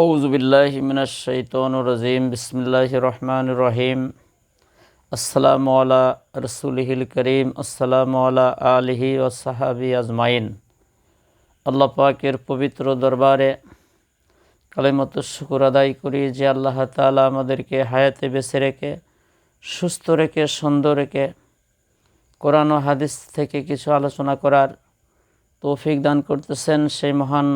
আউযু বিল্লাহি মিনাশ শাইতানির রাজিম। বিসমিল্লাহির রহমানির রহিম। আসসালামু আলা রাসূলিহিল করিম। আসসালামু আলা আলিহি ওয়া সাহবি আজমাইন। আল্লাহ পাকের পবিত্র দরবারে কালিমাতুশ শুকর আদায় করি যে আল্লাহ তাআলা আমাদেরকে হায়াতে বেঁচে রেখে, সুস্থ রেখে, সুন্দর রেখে কোরআন ও হাদিস থেকে কিছু আলোচনা করার তৌফিক দান করতেছেন। সেই মহান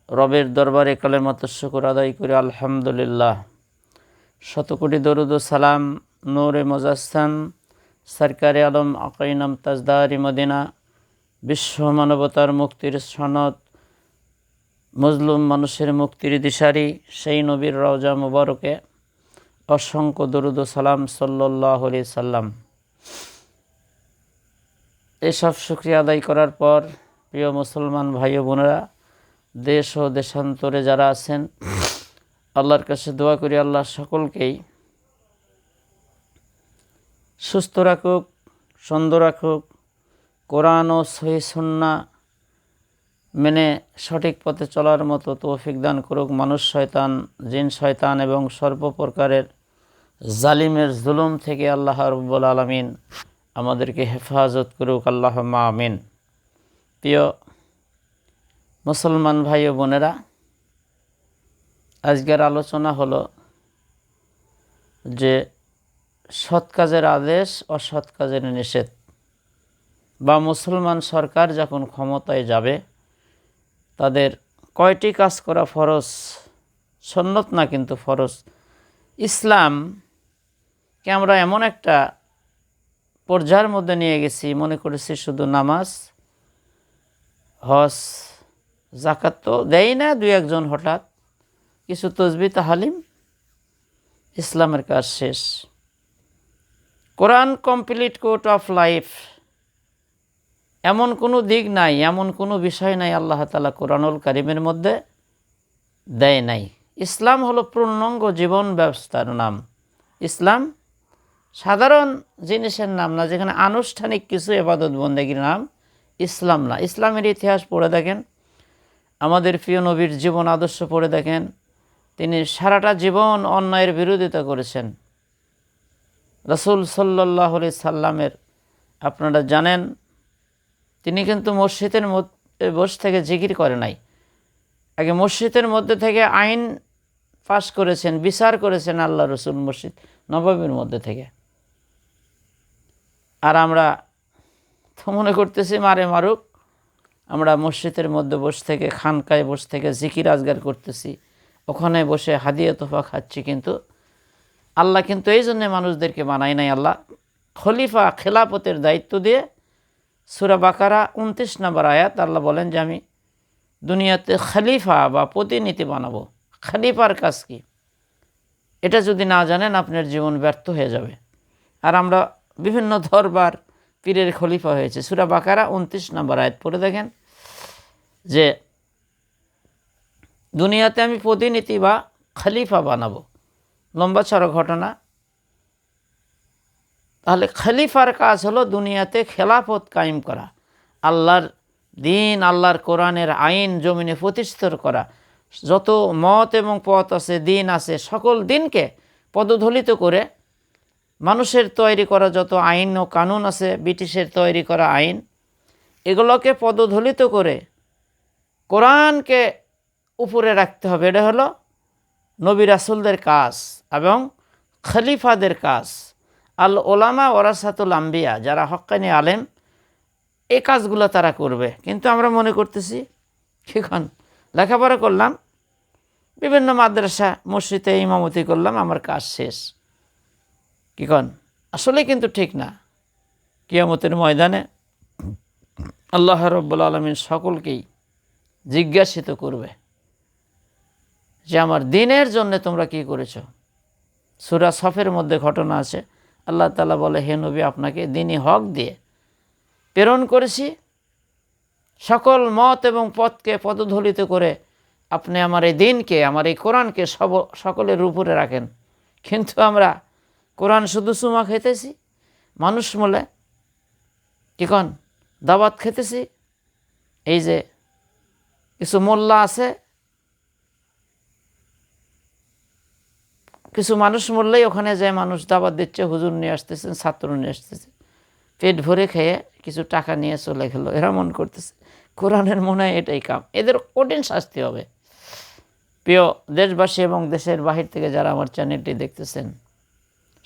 রবের দরবারে কালিমাতুশ শুকর আদায় করি আলহামদুলিল্লাহ। শতকোটি দরুদ ও সালাম নূরে মুজাসসাম সরকারে আলম আকাইনাম তাজদারি মদিনা, বিশ্ব মানবতার মুক্তির সনদ, মজলুম মানুষের মুক্তির দিশারি সেই নবীর রওজা মুবারকে অসংখ্য দরুদ ও সালাম সাল্লাল্লাহু আলাইহি সাল্লাম। এসব শুকরিয়া আদায় করার পর প্রিয় মুসলমান ভাই ও বোনেরা, দেশ ও দেশান্তরে যারা আছেন, আল্লাহর কাছে দোয়া করি আল্লাহ সকলকেই সুস্থ রাখুক, সুন্দর রাখুক, কোরআন ও সহিহ সুন্নাহ মেনে সঠিক পথে চলার মতো তৌফিক দান করুক। মানুষ শয়তান, জিন শয়তান এবং সর্বপ্রকারের জালিমের জুলুম থেকে আল্লাহ রাব্বুল আলামিন আমাদেরকে হেফাজত করুক, আল্লাহুম্মা আমিন। প্রিয় মুসলমান ভাই ও বোনেরা, আজকের আলোচনা হলো যে সৎ কাজের আদেশ, অসৎ কাজের নিষেধ। বা মুসলমান সরকার যখন ক্ষমতায় যাবে, তাদের কয়টি কাজ করা ফরজ, সুন্নত না কিন্তু ফরজ। ইসলামকে আমরা এমন একটা পর্যায়ের মধ্যে নিয়ে গেছি, মনে করেছি শুধু নামাজ, হজ, যাকাত তো দেয় না, দুই একজন হঠাৎ কিছু তসবিহ তাহলিম, ইসলামের কাজ শেষ। কোরআন কমপ্লিট কোড অফ লাইফ, এমন কোনো দিক নাই, এমন কোনো বিষয় নাই আল্লাহ তাআলা কোরআনুল কারীমের মধ্যে দেয় নাই। ইসলাম হলো পূর্ণাঙ্গ জীবন ব্যবস্থার নাম। ইসলাম সাধারণ জিনিসের নাম না, যেখানে আনুষ্ঠানিক কিছু ইবাদত বন্দেগীর নাম ইসলাম না। ইসলামের ইতিহাস পড়ে দেখেন, আমাদের প্রিয় নবীর জীবন আদর্শ পড়ে দেখেন, তিনি সারাটা জীবন অন্যায়ের বিরোধিতা করেছেন। রাসূল সাল্লাল্লাহু আলাইহি সাল্লামের আপনারা জানেন, তিনি কিন্তু মসজিদের মধ্যে বসে থেকে জিকির করে নাই। আগে মসজিদের মধ্যে থেকে আইন পাশ করেছেন, বিচার করেছেন আল্লাহ রসুল মসজিদ নববীর মধ্যে থেকে। আর আমরা তো মনে করতেছি মারে মারুক, আমরা মসজিদের মধ্যে বসে থেকে, খানকায় বসে থেকে জিকির আজগার করতেছি, ওখানে বসে হাদিয়া তোফা খাচ্ছি। কিন্তু আল্লাহ কিন্তু এই জন্যে মানুষদেরকে বানায় নাই। আল্লাহ খলিফা, খেলাফতের দায়িত্ব দিয়ে সূরা বাকারা 29 নম্বর আয়াত আল্লাহ বলেন যে আমি দুনিয়াতে খলিফা বা প্রতিনিধি বানাবো। খলিফার কাজ কি, এটা যদি না জানেন আপনার জীবন ব্যর্থ হয়ে যাবে। আর আমরা বিভিন্ন দরবার পীরের খলিফা হয়েছে। সূরা বাকারা 29 নম্বর আয়াত পড়ে দেখেন যে দুনিয়াতে আমি প্রতিনিধি বা খলিফা বানাবো। লম্বা চড়া ঘটনা। তাহলে খলিফার কাজ হলো দুনিয়াতে খেলাফত কায়েম করা, আল্লাহর দিন, আল্লাহর কোরআনের আইন জমিনে প্রতিষ্ঠিত করা। যত মত এবং পথ আছে, দিন আছে, সকল দিনকে পদদলিত করে মানুষের তৈরি করা যত আইন ও কানুন আছে, ব্রিটিশের তৈরি করা আইন, এগুলোকে পদদলিত করে কোরআনকে উপরে রাখতে হবে। এটা হলো নবী রাসূলদের কাজ এবং খলিফাদের কাজ। আল ওলামা ওয়ারাসাতুল আম্বিয়া, যারা হক্কানি আলেম, এই কাজগুলো তারা করবে। কিন্তু আমরা মনে করতেছি এখন লেখাপড়া করলাম, বিভিন্ন মাদ্রাসা মসজিদে ইমামতি করলাম, আমার কাজ শেষ। কি কন? আসলে কিন্তু ঠিক না। কিয়ামতের ময়দানে আল্লাহ রাব্বুল আলামিন সকলকেই জিজ্ঞাসিত করবে যে আমার দিনের জন্য তোমরা কি করেছো। সূরা সফের মধ্যে ঘটনা আছে, আল্লাহ তাআলা বলে, হে নবী, আপনাকে দ্বীনি হক দিয়ে প্রেরণ করেছি, সকল মত এবং পথকে পদদলিত করে আপনি আমার এই দিনকে, আমার এই কোরআনকে সকলের উপরে রাখেন। কিন্তু আমরা কোরআন শুধু চুমা খেতেছি, মানুষ বলে কি কন দাওয়াত খেতেছি। এই যে কিছু মোল্লা আছে, কিছু মানুষ মরলেই ওখানে যে মানুষ দাওয়াত দিচ্ছে, হুজুর নিয়ে আসতেছেন, ছাত্র নিয়ে আসতেছে, পেট ভরে খেয়ে কিছু টাকা নিয়ে চলে গেল, এরা মন করতেছে কোরআনের মনে হয় এটাই কাম, এদের কঠিন শাস্তি হবে। প্রিয় দেশবাসী এবং দেশের বাহির থেকে যারা আমার চ্যানেলটি দেখতেছেন,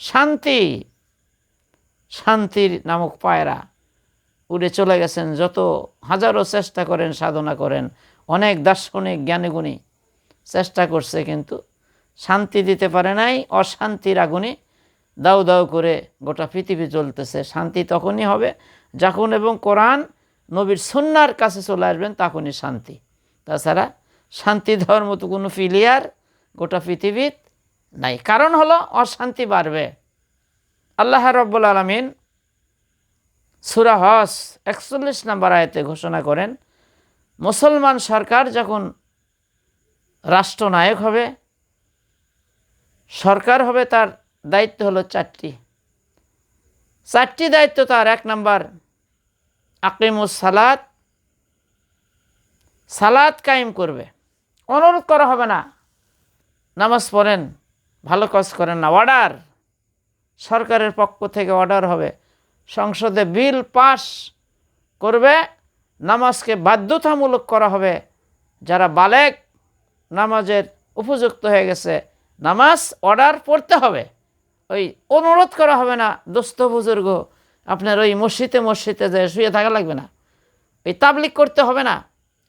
শান্তি, শান্তির নামক পায়রা উড়ে চলে গেছেন। যত হাজারো চেষ্টা করেন, সাধনা করেন, অনেক দার্শনিক জ্ঞানীগুণী চেষ্টা করছে, কিন্তু শান্তি দিতে পারে নাই। অশান্তির আগুনে দাউ দাউ করে গোটা পৃথিবী জ্বলতেছে। শান্তি তখনই হবে যখন এবং কোরআন নবীর সুন্নাহর কাছে চলে আসবেন, তখনই শান্তি। তাছাড়া শান্তি দেওয়ার মতো কোনো ফিলিয়ার গোটা পৃথিবীর নাই। কারণ হলো অশান্তি বাড়বে। আল্লাহ রাব্বুল আলামিন সূরা হজ ৪১ নম্বর আয়াতে ঘোষণা করেন, মুসলমান সরকার যখন রাষ্ট্রনায়ক হবে, সরকার হবে, তার দায়িত্ব হলো চারটি দায়িত্ব তার। ১ নম্বর আকিমুস সালাত, সালাত কায়েম করবে। অনুরোধ করা হবে না নামাজ পড়েন, ভালো কাজ করেন না, অর্ডার, সরকারের পক্ষ থেকে অর্ডার হবে, সংসদে বিল পাস করবে, নামাজকে বাধ্যতামূলক করা হবে। যারা বালেগ, নামাজের উপযুক্ত হয়ে গেছে, নামাজ অর্ডার পড়তে হবে। ওই অনুরোধ করা হবে না, দোস্ত বুজুর্গ আপনার ওই মসজিদে যে শুয়ে থাকা লাগবে না, এই তাবলিগ করতে হবে না।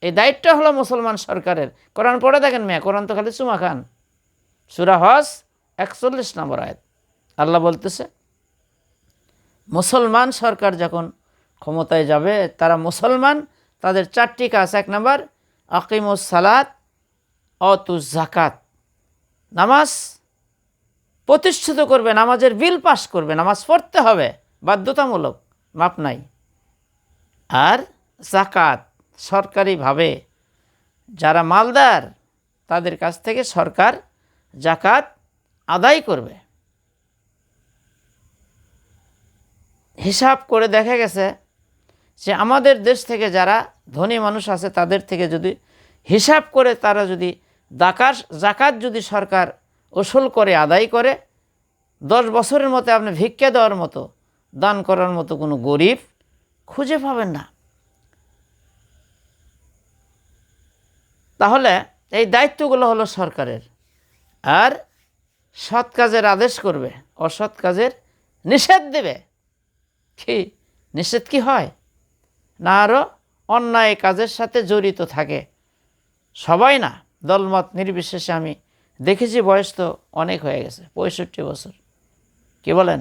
এই দায়িত্ব হলো মুসলমান সরকারের। কোরআন পড়ে দেখেন মেয়ে, কোরআন তো খালি চুমা খান। সূরা হজ ৪১ নম্বর আয়াত আল্লাহ বলতেছে, মুসলমান সরকার যখন ক্ষমতায় যাবে, তারা মুসলমান, তাদের চারটি কাজ। ১ নম্বর আকিমুস সালাত অতুজ জাকাত, নামাজ প্রতিষ্ঠিত করবে, নামাজের বিল পাস করবে, নামাজ পড়তে হবে বাধ্যতামূলক, মাপ নাই। আর জাকাত, সরকারিভাবে যারা মালদার তাদের কাছ থেকে সরকার জাকাত আদায় করবে। হিসাব করে দেখা গেছে যে আমাদের দেশ থেকে যারা ধনী মানুষ আছে, তাদের থেকে যদি হিসাব করে তারা যদি জাকাত যদি সরকার উসুল করে আদায় করে, 10 বছরের মধ্যে আপনি ভিক্ষা দেওয়ার মতো, দান করার মতো কোনো গরিব খুঁজে পাবেন না। তাহলে এই দায়িত্বগুলো হলো সরকারের। আর সৎ কাজের আদেশ করবে, অসৎ কাজের নিষেধ দেবে। কি নিষেধ কি হয় না, আরও অন্যায় কাজের সাথে জড়িত থাকে সবাই না, দলমত নির্বিশেষে। আমি দেখেছি, বয়স তো অনেক হয়ে গেছে, 65 বছর। কি বলেন?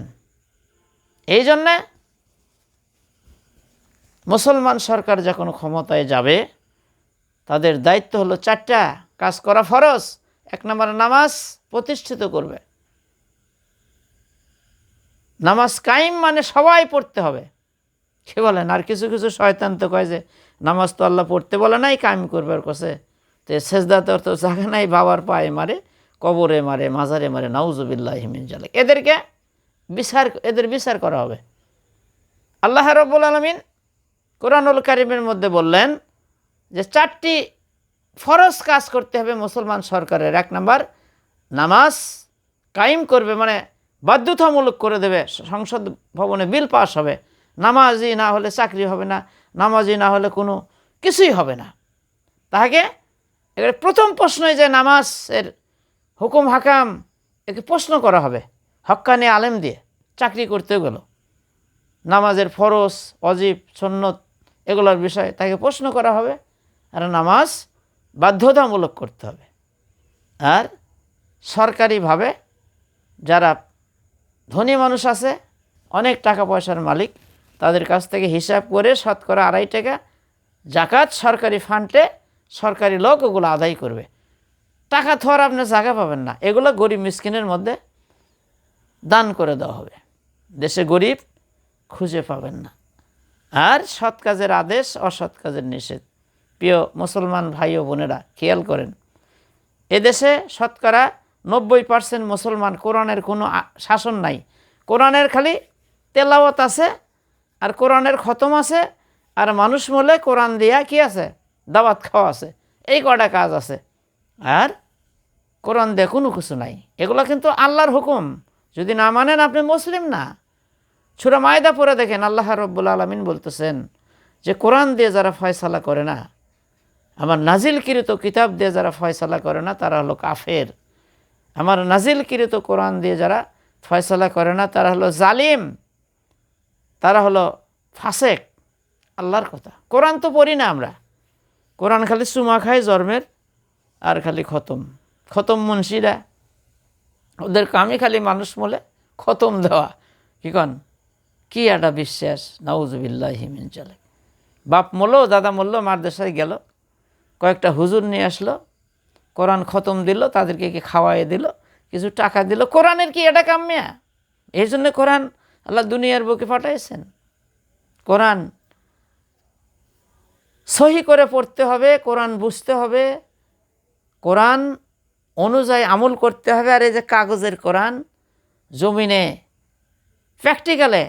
এই জন্যে মুসলমান সরকার যখন ক্ষমতায় যাবে, তাদের দায়িত্ব হলো 4টা কাজ করা ফরজ। 1 নম্বর নামাজ প্রতিষ্ঠিত করবে। নামাজ কায়েম মানে সবাই পড়তে হবে। কি বলেন? আর কিছু কিছু শয়তান তো কয় যে নামাজ তো আল্লাহ পড়তে বলে নাই, কায়েম করবার কাছে, তো সেজদাতে তো জায়গা নাই, বাবার পায়ে মারে, কবরে মারে, মাজারে মারে, নাউজুবিল্লাহি মিন জালিক। এদের বিচার করা হবে। আল্লাহ রাব্বুল আলামিন কোরআনুল কারীমের মধ্যে বললেন যে 4টি ফরজ কাজ করতে হবে মুসলমান সরকারের। 1 নম্বর নামাজ কায়েম করবে, মানে বাধ্যতামূলক করে দেবে, সংসদ ভবনে বিল পাস হবে, নামাজি না হলে চাকরি হবে না, নামাজি না হলে কোনো কিছুই হবে না। তাকে প্রথম প্রশ্নই যে নামাজের হুকুম হাকাম, একে প্রশ্ন করা হবে হক্কানি আলেম দিয়ে। চাকরি করতে গেল নামাজের ফরজ, ওয়াজিব, সুন্নত এগুলোর বিষয়ে তাকে প্রশ্ন করা হবে। আর নামাজ বাধ্যতামূলক করতে হবে। আর সরকারিভাবে যারা ধনী মানুষ আছে, অনেক টাকা পয়সার মালিক, তাদের কাছ থেকে হিসাব করে শতকরা 2.5 টাকা জাকাত সরকারি ফান্ডে সরকারি লোক ওগুলো আদায় করবে। টাকা তো আর আপনি জায়গা পাবেন না, এগুলো গরিব মিসকিনের মধ্যে দান করে দেওয়া হবে। দেশে গরিব খুঁজে পাবেন না। আর সৎ কাজের আদেশ, অসৎ কাজের নিষেধ। প্রিয় মুসলমান ভাই ও বোনেরা, খেয়াল করেন, এদেশে শতকরা 90% মুসলমান, কোরআনের কোনো শাসন নাই। কোরআনের খালি তেলাওয়াত আছে, আর কোরআনের খতম আছে, আর মানুষ মলে কোরআন দিয়া কি আছে, দাওয়াত খাওয়া আছে, এই কটা কাজ আছে। আর কোরআন দিয়ে কোনো কিছু নাই। এগুলো কিন্তু আল্লাহর হুকুম, যদি না মানেন আপনি মুসলিম না। সূরা মায়দা পড়ে দেখেন, আল্লাহ রাব্বুল আলামিন বলতেছেন যে কোরআন দিয়ে যারা ফয়সালা করে না, আমার নাজিলকৃত কিতাব দিয়ে যারা ফয়সালা করে না, তারা হলো কাফের। আমার নাজিলকৃত কোরআন দিয়ে যারা ফয়সালা করে না, তারা হলো জালিম, তারা হলো ফাসেক। আল্লাহর কথা। কোরআন তো পড়ি না আমরা, কোরআন খালি চুমা খায় জন্মের, আর খালি খতম মুন্সিরা, ওদের কামই খালি মানুষ বলে খতম দেওয়া। কি কন, কি একটা বিশ্বাস, নাউজুবিল্লাহি মিন যালিক। বাপ মরলো, দাদা মরলো, মাদ্রাসায় গেল, কয়েকটা হুজুর নিয়ে আসলো, কোরআন খতম দিল, তাদেরকে কি খাওয়াইয়ে দিল, কিছু টাকা দিল। কোরআনের কি এটা কাম্যা? এই জন্য কোরআন আল্লাহ দুনিয়ার বুকে পাঠাইছেন। কোরআন সহি করে পড়তে হবে, কোরআন বুঝতে হবে, কোরআন অনুযায়ী আমল করতে হবে। আর এই যে কাগজের কোরআন জমিনে প্র্যাকটিক্যালে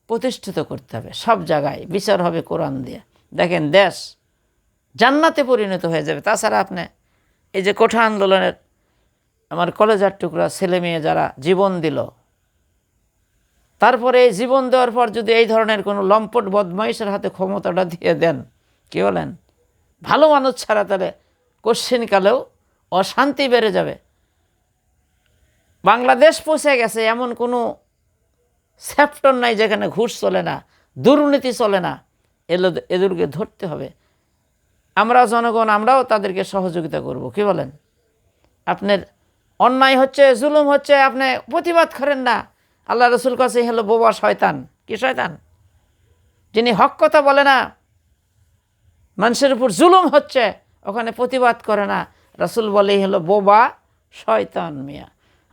প্রতিষ্ঠিত করতে হবে, সব জায়গায় বিচার হবে কোরআন দিয়ে। দেখেন দেশ জান্নাতে পরিণত হয়ে যাবে। তাছাড়া আপনি এই যে কোঠা আন্দোলনের আমার কলেজার টুকরা ছেলে মেয়ে যারা জীবন দিল, তারপরে এই জীবন দেওয়ার পর যদি এই ধরনের কোনো লম্পট বদমাইশের হাতে ক্ষমতাটা দিয়ে দেন, কি বলেন, ভালো মানুষ ছাড়া তাহলে কোশ্চিনকালেও অশান্তি বেড়ে যাবে। বাংলাদেশ পৌঁছে গেছে এমন কোনো সেক্টর নাই যেখানে ঘুষ চলে না, দুর্নীতি চলে না। এদেরকে ধরতে হবে। আমরা জনগণ, আমরাও তাদেরকে সহযোগিতা করব। কি বলেন? আপনার অন্যায় হচ্ছে, জুলুম হচ্ছে, আপনি প্রতিবাদ করেন না। আল্লাহ রসুল কাছে হলো বোবা শয়তান। কি শয়তান? যিনি হক কথা বলে না, মানুষের উপর জুলুম হচ্ছে, ওখানে প্রতিবাদ করে না, রাসূল বলেই হলো বোবা শয়তান। মিয়া,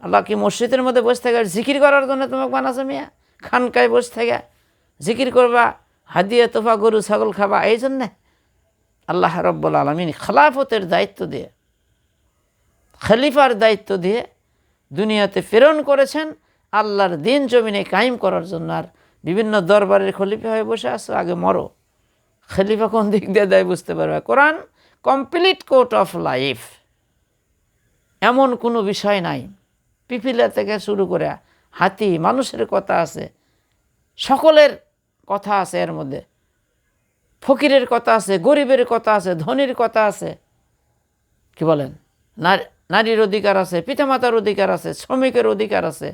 আল্লাহ কি মসজিদের মধ্যে বসে থাকে জিকির করার জন্য তোমাকে বানাছে? মিয়া, খানকায় বসে থেকে জিকির করবা, হাদিয়া তোফা গরু ছাগল খাবা, এই জন্যে? আল্লাহ রাব্বুল আলামিন খেলাফতের দায়িত্ব দিয়ে, খলিফার দায়িত্ব দিয়ে দুনিয়াতে প্রেরণ করেছেন আল্লাহর দিন জমিনে কায়েম করার জন্য। আর বিভিন্ন দরবারের খলিফা হয়ে বসে আসো, আগে মরো। খলিফা কোন দিক দিয়ে দেয় বুঝতে পারবে। কোরআন কমপ্লিট কোর্ট অফ লাইফ, এমন কোনো বিষয় নাই। পিপিলা থেকে শুরু করে হাতি, মানুষের কথা আছে, সকলের কথা আছে এর মধ্যে। ফকিরের কথা আছে, গরিবের কথা আছে, ধনীর কথা আছে। কি বলেন? নারীর অধিকার আছে, পিতামাতার অধিকার আছে, শ্রমিকের অধিকার আছে,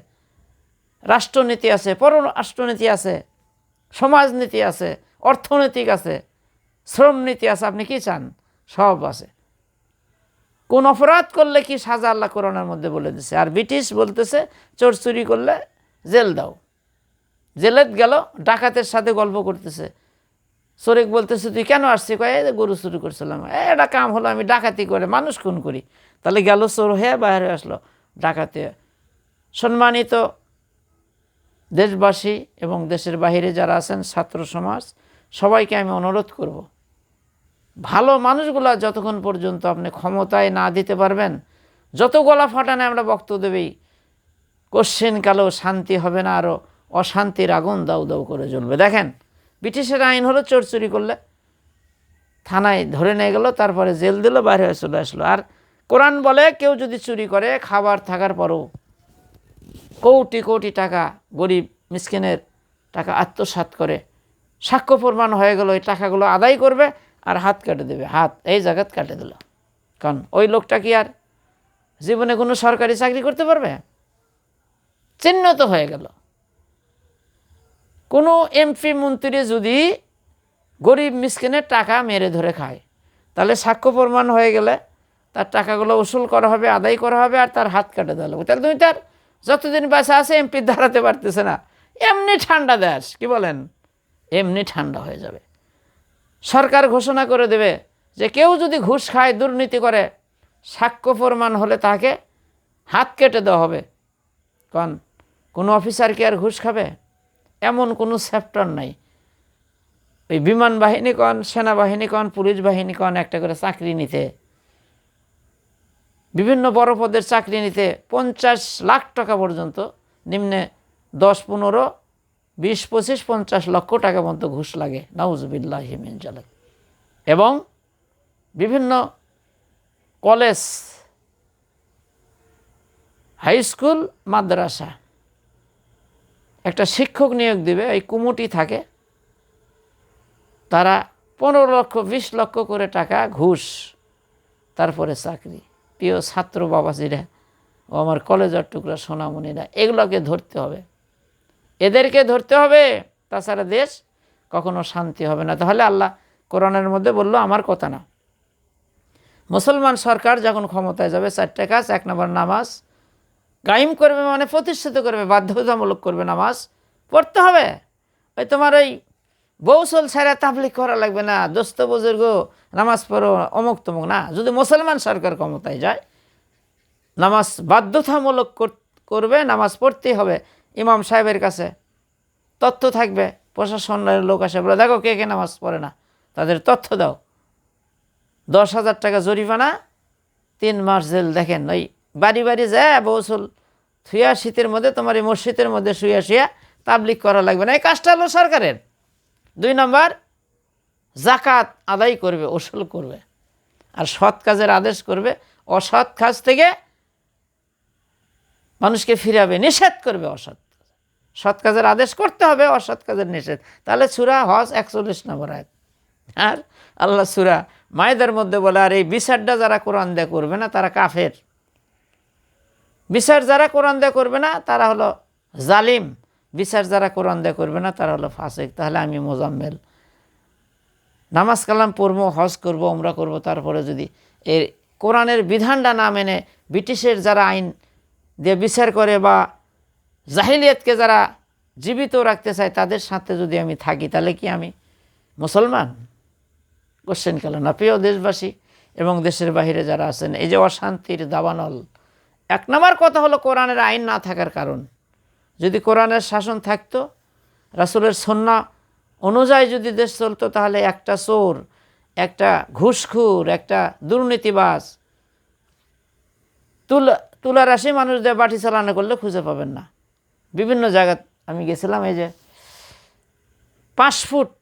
রাষ্ট্রনীতি আছে, পররাষ্ট্রনীতি আছে, সমাজনীতি আছে, অর্থনৈতিক আছে, শ্রমনীতি আছে। আপনি কি চান? সব আছে। কোন অপরাধ করলে কি সাজা আল্লাহ কোরআনের মধ্যে বলে দিছে। আর ব্রিটিশ বলতেছে চোর চুরি করলে জেল দাও। জেলে গেল, ডাকাতের সাথে গল্প করতেছে। শরিক বলতেছে তুই কেন আসছি? কয়ে গরু চুরি করছিলাম। এটা কাম হলো, আমি ডাকাতি করে মানুষ খুন করি। তাহলে গেল চোর হয়ে বাইরে আসলো ডাকাতি। সম্মানিত দেশবাসী এবং দেশের বাহিরে যারা আছেন, ছাত্র সমাজ, সবাইকে আমি অনুরোধ করব, ভালো মানুষগুলা যতক্ষণ পর্যন্ত আপনি ক্ষমতায় না দিতে পারবেন, যত গলা ফাটানে আমরা বক্তব্য দেবেই, কোশ্চিনকালেও শান্তি হবে না, আরও অশান্তির আগুন দাউ দাউ করে জ্বলবে। দেখেন ব্রিটিশের আইন হলো চোর চুরি করলে থানায় ধরে নিয়ে গেল, তারপরে জেল দিল, বাইরে হয়ে চলে আসলো। আর কোরআন বলে কেউ যদি চুরি করে, খাবার থাকার পরও কোটি কোটি টাকা গরিব মিসকিনের টাকা আত্মসাৎ করে, সাক্ষ্য প্রমাণ হয়ে গেল, ওই টাকাগুলো আদায় করবে আর হাত কেটে দেবে। হাত এই জায়গাত কেটে দিল। কারণ ওই লোকটা কি আর জীবনে কোনো সরকারি চাকরি করতে পারবে? চিহ্নিত হয়ে গেল। কোনো এমপি মন্ত্রী যদি গরিব মিসকিনের টাকা মেরে ধরে খায়, তাহলে সাক্ষ্য প্রমাণ হয়ে গেলে তার টাকাগুলো উসুল করা হবে, আদায় করা হবে, আর তার হাত কেটে দেওয়া হবে। তাহলে তুমি তার যতদিন বাঁচা আছে এমপি দাঁড়াতে পারতেছে না, এমনি ঠান্ডা দেশ। কি বলেন? এমনি ঠান্ডা হয়ে যাবে। সরকার ঘোষণা করে দেবে যে কেউ যদি ঘুষ খায়, দুর্নীতি করে, সাক্ষ্য প্রমাণ হলে তাকে হাত কেটে দেওয়া হবে। কারণ কোনো অফিসার কি আর ঘুষ খাবে? এমন কোনো চ্যাপ্টার নাই। ওই বিমান বাহিনী কন, সেনাবাহিনী কন, পুলিশ বাহিনী কন, একটা করে চাকরি নিতে, বিভিন্ন বড় পদের চাকরি নিতে 50 লাখ টাকা পর্যন্ত, নিম্নে 10, 15, 20, 25, 50 লক্ষ টাকা পর্যন্ত ঘুষ লাগে। নাউজুবিল্লাহি মিন যালিক। এবং বিভিন্ন কলেজ, হাই স্কুল মাদ্রাসা একটা শিক্ষক নিয়োগ দিবে, এই কুমুটি থাকে, তারা 15 লক্ষ 20 লক্ষ করে টাকা ঘুষ, তারপরে চাকরি। প্রিয় ছাত্র বাবাজিরা ও আমার কলেজের টুকরা সোনামণিরা, এগুলোকে ধরতে হবে, এদেরকে ধরতে হবে, তাছাড়া দেশ কখনো শান্তি হবে না। তাহলে আল্লাহ কোরআনের মধ্যে বললো আমার কথা না, মুসলমান সরকার যখন ক্ষমতায় যাবে 4টা কাজ। 1 নম্বর নামাজ কায়েম করবে, মানে প্রতিষ্ঠিত করবে, বাধ্যতামূলক করবে, নামাজ পড়তে হবে। ওই তোমার ওই বৌসল ছাড়া তাবলিগ করা লাগবে না, দোস্ত বুজুর্গ নামাজ পড়ো অমুক তমুক না। যদি মুসলমান সরকার ক্ষমতায় যায়, নামাজ বাধ্যতামূলক করবে, নামাজ পড়তেই হবে। ইমাম সাহেবের কাছে তথ্য থাকবে, প্রশাসনের লোক আসে বলে দেখো কে কে নামাজ পড়ে না, তাদের তথ্য দাও, 10,000 টাকা জরিমানা, 3 মাস জেল। দেখেন ওই বাড়ি বাড়ি যায় বৌসল থুয়া শীতের মধ্যে তোমার এই মসজিদের মধ্যে শুয়া তাবলিগ করা লাগবে না। এই কাজটা হলো সরকারের। 2 নম্বর জাকাত আদায় করবে, ওসুল করবে, আর সৎ কাজের আদেশ করবে, অসৎ কাজ থেকে মানুষকে ফিরাবে, নিষেধ করবে অসৎ। সৎ কাজের আদেশ করতে হবে, অসৎ কাজের নিষেধ। তাহলে সূরা হজ 41 নম্বর আয়াত। আর আল্লাহ সূরা মায়েদার মধ্যে বলে আর এই বিচারটা যারা কোরআন দিয়ে করবে না তারা কাফের। বিচার যারা কোরআন দিয়ে করবে না তারা হলো জালিম, বিচার যারা কোরআন দিয়ে করবে না তারা হলো ফাসিক। তাহলে আমি মোজাম্মেল নামাজ কালাম পড়বো, হজ করব, উমরা করব, তারপরে যদি এর কোরআনের বিধানটা না মেনে ব্রিটিশের যারা আইন দিয়ে বিচার করে বা জাহিলিয়াতকে যারা জীবিত রাখতে চায় তাদের সাথে যদি আমি থাকি, তাহলে কি আমি মুসলমান? কোশ্চেন কেন না। প্রিয় দেশবাসী এবং দেশের বাহিরে যারা আছেন, এই যে অশান্তির দাবানল, 1 নম্বর কথা হলো কোরআনের আইন না থাকার কারণ। যদি কোরআনের শাসন থাকতো, রাসূলের সুন্নাহ অনুযায়ী যদি দেশ চলতো, তাহলে একটা চোর, একটা ঘুষখোর, একটা দুর্নীতিবাজ, তুলা রাশি মানুষ দিয়ে বাটি চালানো করলে খুঁজে পাবেন না। বিভিন্ন জায়গায় আমি গেছিলাম, এই যে পাসপোর্ট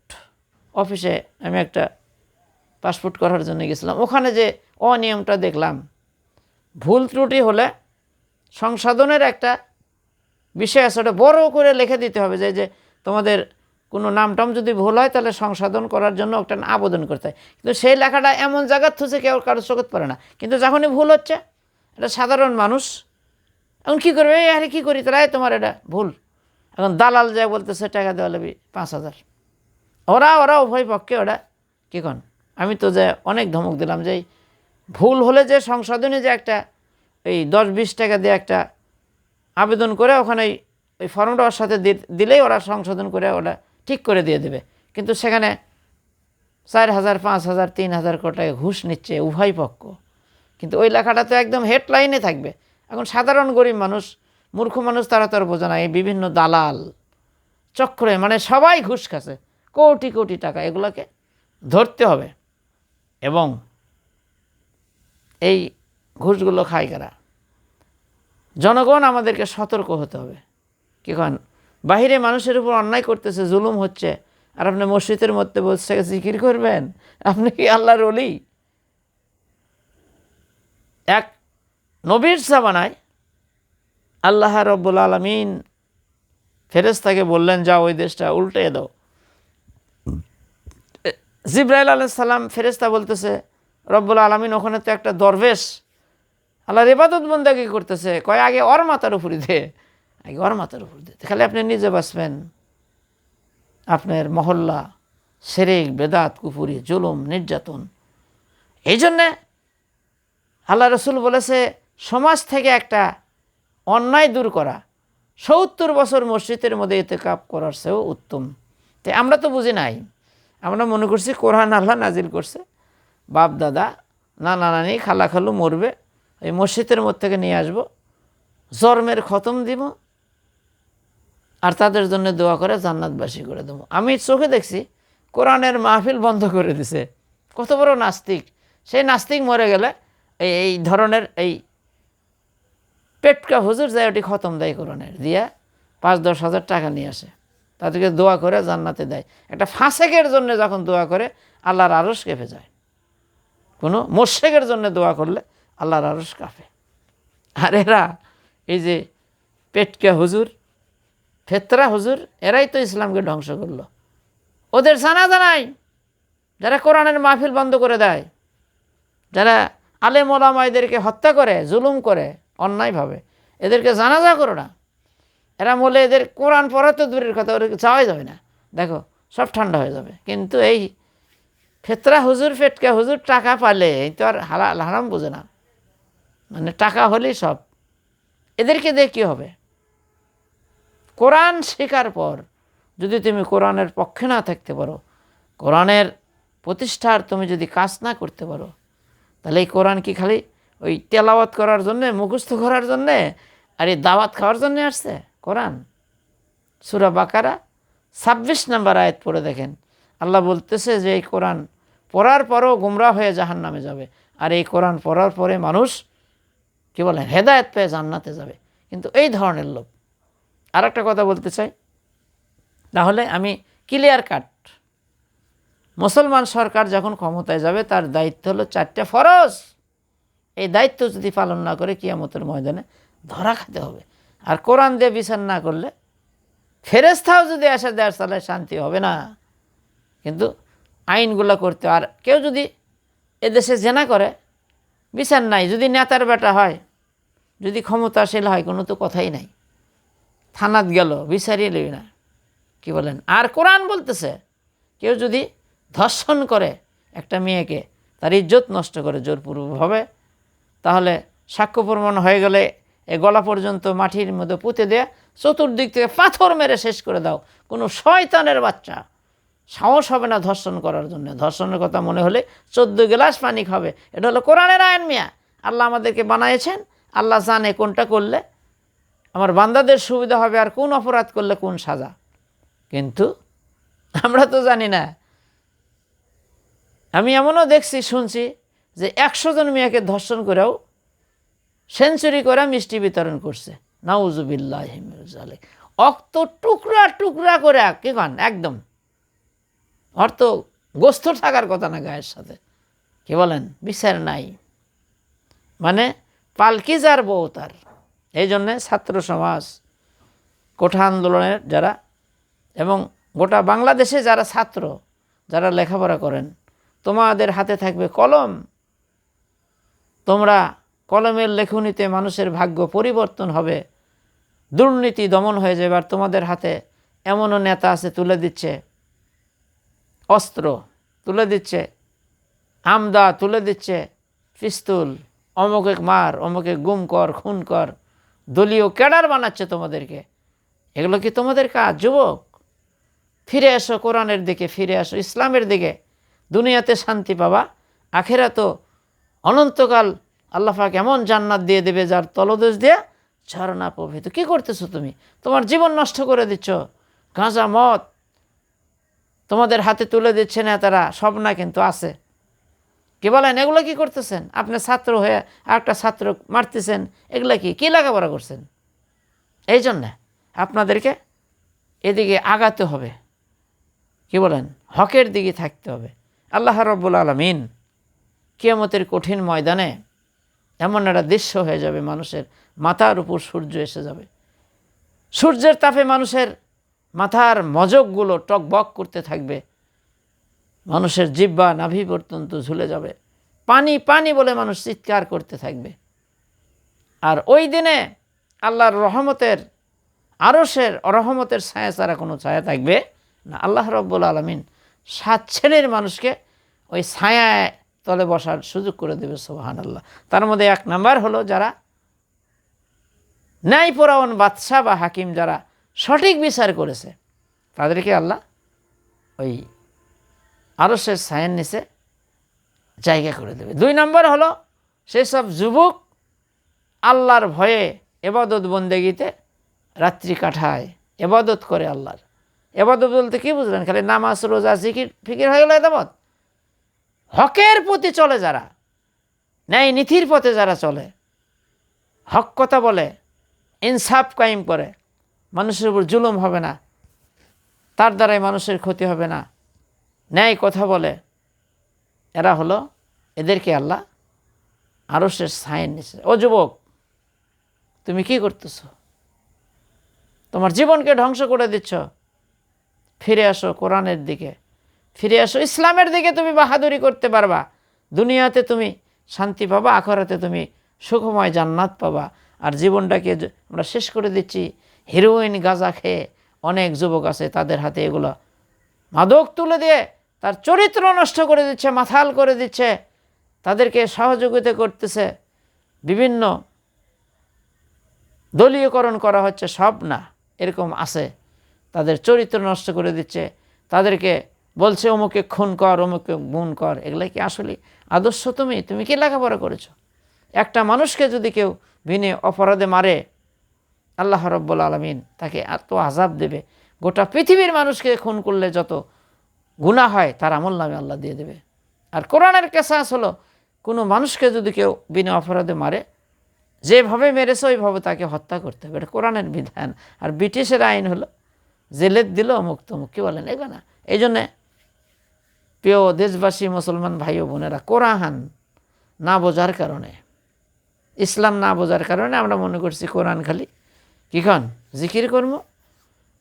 অফিসে আমি একটা পাসপোর্ট করার জন্য গেছিলাম, ওখানে যে অনিয়মটা দেখলাম, ভুল ত্রুটি হলে সংশোধনের একটা বিষয় আছে, ওটা বড় করে লিখে দিতে হবে যে তোমাদের কোনো নামটাম যদি ভুল হয় তাহলে সংশোধন করার জন্য একটা আবেদন করতে হয়। কিন্তু সেই লেখাটা এমন জায়গার থুছে কেউ কারো চোখে পড়ে না, কিন্তু যখনই ভুল হচ্ছে, এটা সাধারণ মানুষ এখন কী করবে, এই আরে কী করি তারা, তোমার এটা ভুল। এখন দালাল যায় বলতেছে টাকা দেওয়া লাগবে 5,000, ওরা উভয় পক্ষে ওরা কী কন। আমি তো যে অনেক ধমক দিলাম যে ভুল হলে যে সংশোধনে যে একটা এই 10-20 টাকা দিয়ে একটা আবেদন করে ওখানে ওই ফর্মটা ওর সাথে দিলেই ওরা সংশোধন করে ওরা ঠিক করে দিয়ে দেবে, কিন্তু সেখানে 4,000, 5,000, 3,000 কোটি টাকা ঘুষ নিচ্ছে উভয় পক্ষ। কিন্তু ওই লেখাটা তো একদম হেডলাইনে থাকবে। এখন সাধারণ গরিব মানুষ, মূর্খ মানুষ, তারা তো আর বোঝে না। এই বিভিন্ন দালাল চক্রে মানে সবাই ঘুষ খাচ্ছে কোটি কোটি টাকা, এগুলোকে ধরতে হবে। এবং এই ঘুষগুলো খায় কারা? জনগণ আমাদেরকে সতর্ক হতে হবে। কি কন, বাহিরে মানুষের উপর অন্যায় করতেছে, জুলুম হচ্ছে, আর আপনি মসজিদের মধ্যে বসে জিকির করবেন? আপনি কি আল্লাহর ওলি? এক নবীর জামানায় আল্লাহ রব্বুল আলামিন ফেরেশতাকে বললেন, যাও ওই দেশটা উল্টে দাও। জিবরাইল আলাইহিস সালাম ফেরেশতা বলতেছে, রব্বুল আলামিন ওখানে তো একটা দরবেশ আল্লাহর ইবাদত বন্দেগী করতেছে, কয় আগে ওর মাথার উপরে দে, আগে ওর মাথার উপর দে, খালি আপনি নিজে বাঁচবেন। আপনার মহল্লা শিরক, বেদাত, কুফরি, জুলুম, নির্যাতন। এই জন্যে আল্লাহ রসুল বলেছে, সমাজ থেকে একটা অন্যায় দূর করা 70 বছর মসজিদের মধ্যে ইতিকাফ করার চেয়েও উত্তম। তাই আমরা তো বুঝি নাই, আমরা মনে করছি কোরআন আল্লাহ নাজিল করছে, বাপ দাদা, নানা নানি, খালা খালু মরবে, এই মসজিদের মধ্যে থেকে নিয়ে আসবো, জন্মের খতম দিব, আর তাদের জন্য দোয়া করে জান্নাতবাসী করে দেবো। আমি চোখে দেখছি কোরআনের মাহফিল বন্ধ করে দিছে। কত বড় নাস্তিক! সেই নাস্তিক মরে গেলে এই ধরনের এই পেটকা হুজুর যায় ওটি খতম দেয় কোরআনের, দিয়া 5-10 হাজার টাকা নিয়ে আসে, তাদেরকে দোয়া করে জান্নাতে দেয়। একটা ফাসেকের জন্য যখন দোয়া করে আল্লাহর আরশ কেঁপে যায়, কোনো মোশরিকের জন্য দোয়া করলে আল্লাহর আরশ কাঁপে। আর এরা এই যে পেটকা হুজুর, ফেতরা হুজুর, এরাই তো ইসলামকে ধ্বংস করলো। ওদের জানাজা নাই, যারা কোরআনের মাহফিল বন্ধ করে দেয়, যারা আলেম ওলামা এদেরকে হত্যা করে, জুলুম করে অন্যায়ভাবে, এদেরকে জানাজা করো না। এরা বলে এদের কোরআন পড়া তো দূরের কথা, ওদেরকে চাওয়াই যাবে না, দেখো সব ঠান্ডা হয়ে যাবে। কিন্তু এই ফেতরা হুজুর, ফেটকা হুজুর টাকা পালে এই তো আর হালাল হারাম বোঝে না, মানে টাকা হলেই সব। এদেরকে দিয়ে কী হবে? কোরআন শেখার পর যদি তুমি কোরআনের পক্ষে না থাকতে পারো, কোরআনের প্রতিষ্ঠার তুমি যদি কাজ না করতে পারো, তাহলে এই কোরআন কি খালি ওই তেলাওয়াত করার জন্যে, মুখস্থ করার জন্যে, আর এই দাওয়াত খাওয়ার জন্যে আসছে? কোরআন সূরা বাকারা 26 নম্বর আয়াত পড়ে দেখেন, আল্লাহ বলতেছে যে এই কোরআন পড়ার পরও গুমরাহ হয়ে জাহান্নামে যাবে, আর এই কোরআন পড়ার পরে মানুষ কি বলেন হেদায়েত পেয়ে জান্নাতে যাবে। কিন্তু এই ধরনের লোক। আর একটা কথা বলতে চাই, তাহলে আমি ক্লিয়ার কাট, মুসলমান সরকার যখন ক্ষমতায় যাবে তার দায়িত্ব হলো 4টা ফরজ। এই দায়িত্ব যদি পালন না করে কিয়ামতের ময়দানে ধরা খেতে হবে। আর কোরআন দিয়ে বিচার না করলে ফেরেশতাও যদি এসে দেয় তাহলে শান্তি হবে না। কিন্তু আইনগুলো করতে, আর কেউ যদি এদেশে জেনা করে বিচার নাই, যদি নেতার বেটা হয়, যদি ক্ষমতাশীল হয়, কোনো তো কথাই নাই, থানাত গেল বিচারিয়ে লই না, কি বলেন। আর কোরআন বলতেছে কেউ যদি ধর্ষণ করে একটা মেয়েকে, তার ইজ্জত নষ্ট করে জোরপূর্বকভাবে, তাহলে সাক্ষ্য প্রমাণ হয়ে গেলে এ গলা পর্যন্ত মাটির মধ্যে পুঁতে দেয়া, চতুর্দিক থেকে পাথর মেরে শেষ করে দাও। কোনো শয়তানের বাচ্চা সাহস হবে না ধর্ষণ করার জন্য। ধর্ষণের কথা মনে হলে 14 গ্লাস পানি খাবে। এটা হলো কোরআনের আইন মিয়া। আল্লাহ আমাদেরকে বানাইছেন, আল্লাহ জানে কোনটা করলে আমার বান্দাদের সুবিধা হবে আর কোন অপরাধ করলে কোন সাজা। কিন্তু আমরা তো জানি না। আমি এমনও দেখছি, শুনছি যে 100 জন মেয়েকে ধর্ষণ করেও সেঞ্চুরি করে মিষ্টি বিতরণ করছে। নাউজুবিল্লাহি মিন যালিক। অক্ত টুকরা টুকরা করে কি কান একদম, আর তো গোস্ত থাকার কথা না গায়ের সাথে, কি বলেন, বিচার নাই। মানে পালকি যার বউ তার। এই জন্যে ছাত্র সমাজ, কোঠা আন্দোলনের যারা এবং গোটা বাংলাদেশে যারা ছাত্র, যারা লেখাপড়া করেন, তোমাদের হাতে থাকবে কলম। তোমরা কলমের লেখনীতে মানুষের ভাগ্য পরিবর্তন হবে, দুর্নীতি দমন হয়ে যাবে। আর তোমাদের হাতে এমনও নেতা আছে তুলে দিচ্ছে অস্ত্র, তুলে দিচ্ছে আমদা, তুলে দিচ্ছে পিস্তল, অমুকে মার, অমুকে গুম কর, খুন কর, দলীয় ক্যাডার বানাচ্ছে তোমাদেরকে। এগুলো কি তোমাদের কাজ? যুবক, ফিরে এসো কোরআনের দিকে, ফিরে এসো ইসলামের দিকে। দুনিয়াতে শান্তি পাবা, আখেরাতেও অনন্তকাল আল্লাহ পাক এমন জান্নাত দিয়ে দেবে যার তলদেশ দিয়ে ঝর্ণা প্রবাহিত। কী করতেছো তুমি? তোমার জীবন নষ্ট করে দিচ্ছ। গাঁজা মদ তোমাদের হাতে তুলে দিচ্ছে না তারা, সব না কিন্তু আছে। কি বলেন, এগুলো কি করতেছেন? আপনি ছাত্র হয়ে আরেকটা ছাত্র মারতেছেন, এগুলো কি লেখাপড়া করছেন? এই জন্যে আপনাদেরকে এদিকে আগাতে হবে, কি বলেন, হকের দিকে থাকতে হবে। আল্লাহ রাব্বুল আলামিন কিয়ামতের কঠিন ময়দানে এমন একটা দৃশ্য হয়ে যাবে, মানুষের মাথার উপর সূর্য এসে যাবে। সূর্যের তাপে মানুষের মাথার মজকগুলো টকবক করতে থাকবে, মানুষের জিহ্বা নাভি পর্যন্ত ঝুলে যাবে, পানি পানি বলে মানুষ চিৎকার করতে থাকবে। আর ওই দিনে আল্লাহর রহমতের, আরশের রহমতের ছায়া ছাড়া কোনো ছায়া থাকবে না। আল্লাহ রাব্বুল আলামিন 7 শ্রেণীর মানুষকে ওই ছায়ায় তলে বসার সুযোগ করে দেবে, সুবহানাল্লাহ। তার মধ্যে 1 নাম্বার হলো যারা ন্যায়পরায়ণ বাদশা বা হাকিম, যারা সঠিক বিচার করেছে, তাদেরকে আল্লাহ ওই আরশের ছায়ার নিচে জায়গা করে দেবে। 2 নম্বর হলো সেসব যুবক আল্লাহর ভয়ে ইবাদত বন্দেগীতে রাত্রি কাটায়, ইবাদত করে আল্লাহর। ইবাদত বলতে কি বুঝলেন? খালি নামাজ, রোজা, জিকির ফিকির হয়ে গেল ইবাদত? হকের প্রতি চলে যারা, ন্যায় নীতির পথে যারা চলে, হক কথা বলে, ইনসাফ কায়েম করে, মানুষের উপর জুলুম হবে না, তার দ্বারাই মানুষের ক্ষতি হবে না, ন্যায় কথা বলে, এরা হলো, এদেরকে আল্লাহ আরশের ছায়ার নিচে। ও যুবক, তুমি কি করতেছ? তোমার জীবনকে ধ্বংস করে দিচ্ছ। ফিরে আসো কোরআনের দিকে, ফিরে আসো ইসলামের দিকে। তুমি বাহাদুরি করতে পারবা, দুনিয়াতে তুমি শান্তি পাবা, আখিরাতে তুমি সুখময় জান্নাত পাবা। আর জীবনটাকে আমরা শেষ করে দিচ্ছি হেরোইন গাঁজা খেয়ে। অনেক যুবক আছে তাদের হাতে এগুলো মাদক তুলে দিয়ে তার চরিত্র নষ্ট করে দিচ্ছে, মাথাল করে দিচ্ছে, তাদেরকে সহযোগিতা করতেছে, বিভিন্ন দলীয়করণ করা হচ্ছে। সব না, এরকম আছে, তাদের চরিত্র নষ্ট করে দিচ্ছে, তাদেরকে বলছে অমুকে খুন কর, অমুকে গুণ কর। এগুলো কি আসলে আদর্শ? তুমি কি লেখাপড়া করেছো? একটা মানুষকে যদি কেউ বিনে অপরাধে মারে, আল্লাহ রাব্বুল আলামিন তাকে এত আযাব দেবে। গোটা পৃথিবীর মানুষকে খুন করলে যত গুনাহ হয় তার আমলনামে আল্লাহ দিয়ে দেবে। আর কোরআনের কেসাস হলো, কোনো মানুষকে যদি কেউ বিনা অপরাধে মারে, যেভাবে মেরেছে ওইভাবে তাকে হত্যা করতে হবে। এটা কোরআনের বিধান। আর ব্রিটিশের আইন হলো জেলের দিল অমুক তমুক, কি বলেন এগুলো না। এই জন্যে প্রিয় দেশবাসী, মুসলমান ভাই ও বোনেরা, কোরআন না বোঝার কারণে, ইসলাম না বোঝার কারণে আমরা মনে করছি কোরআন খালি কিখন জিকির কর্ম,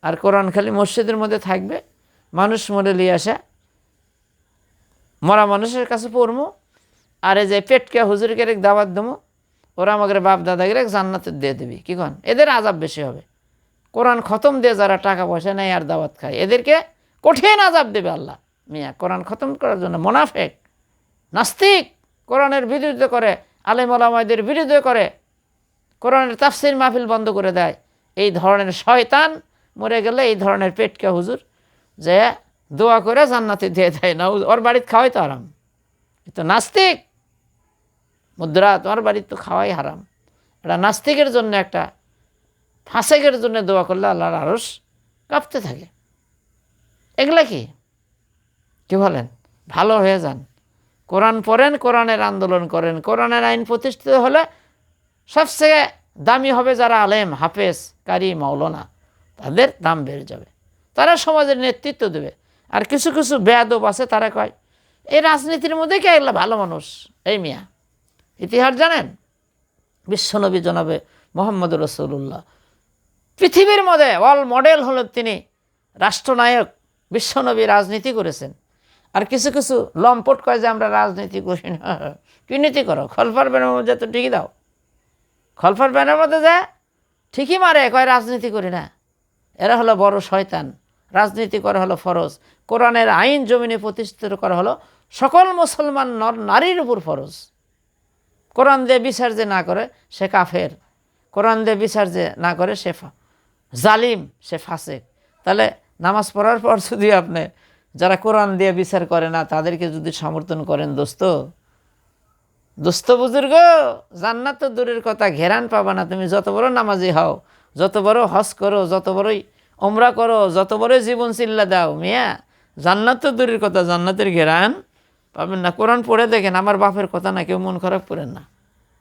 আর কোরআন খালি মসজিদের মধ্যে থাকবে, মানুষ মরে লিয়ে আসা, মরা মানুষের কাছে পড়বো, আর এই যে পেটকে হুজুরকে এক দাওয়াত দেবো, ওরা আমাদের বাপ দাদাকে এক জান্নাতে দিয়ে দেবে, কিখন এদের আযাব বেশি হবে। কোরআন খতম দিয়ে যারা টাকা পয়সা নেয় আর দাওয়াত খায়, এদেরকে কঠিন আযাব দেবে আল্লাহ। মিয়া কোরআন খতম করার জন্য মুনাফিক, নাস্তিক, কোরআনের বিরোধিতা করে, আলেম ওলামাদের বিরোধিতা করে, কোরআনের তাফসির মাহফিল বন্ধ করে দেয়, এই ধরনের শয়তান মরে গেলে এই ধরনের পেটকে হুজুর যে দোয়া করে জান্নাতে দিয়ে দেয় না, ওর বাড়িতে খাওয়াই তো হারাম। এ তো নাস্তিক, মুদ্রা তোমার বাড়িতে তো খাওয়াই হারাম। এটা নাস্তিকের জন্য, একটা ফাসেকের জন্য দোয়া করলে আল্লাহর আরশ কাঁপতে থাকে। এগুলা কি বলেন? ভালো হয়ে যান, কোরআন পড়েন, কোরআনের আন্দোলন করেন। কোরআনের আইন প্রতিষ্ঠিত হলে সবচেয়ে দামি হবে যারা আলেম, হাফেজ, কারি, মাওলানা, তাদের দাম বেড়ে যাবে, তারা সমাজের নেতৃত্ব দেবে। আর কিছু কিছু বেয়াদব আছে, তারা কয় এই রাজনীতির মধ্যে কে এগুলো ভালো মানুষ। এই মিয়া, ইতিহাস জানেন? বিশ্বনবী জনাবে মুহাম্মদ রাসূলুল্লাহ পৃথিবীর মধ্যে অল মডেল হলেন, তিনি রাষ্ট্রনায়ক, বিশ্বনবী রাজনীতি করেছেন। আর কিছু কিছু লম্পট কয় যে আমরা রাজনীতি করি না। কি নীতি করো? খলফার ব্যানের মধ্যে তো ঠিকই দাও, খলফার ব্যানের মধ্যে যা ঠিকই মারে, কয় রাজনীতি করি না। এরা হলো বড় শয়তান। রাজনীতি করা হলো ফরজ, কোরআনের আইন জমিনে প্রতিষ্ঠিত করা হলো সকল মুসলমান নর নারীর উপর ফরজ। কোরআন দিয়ে বিচার যে না করে সে কাফের, কোরআন দিয়ে বিচার যে না করে সে জালিম, সে ফাসেক। তাহলে নামাজ পড়ার পর যদি আপনি যারা কোরআন দিয়ে বিচার করে না তাদেরকে যদি সমর্থন করেন, দোস্ত বুজুর্গ, জান্নাত তো দূরের কথা, ঘেরান পাবা না। তুমি যত বড় নামাজি হও, যত বড় হজ করো, যত বড়ই ওমরা করো, যত বড় জীবন চিল্লা দাও, মিয়া জান্নাত তো দূরের কথা, জান্নাতের ঘেরান পাবেন না। কোরআন পড়ে দেখেন, আমার বাপের কথা না, কেউ মন খারাপ করেন না।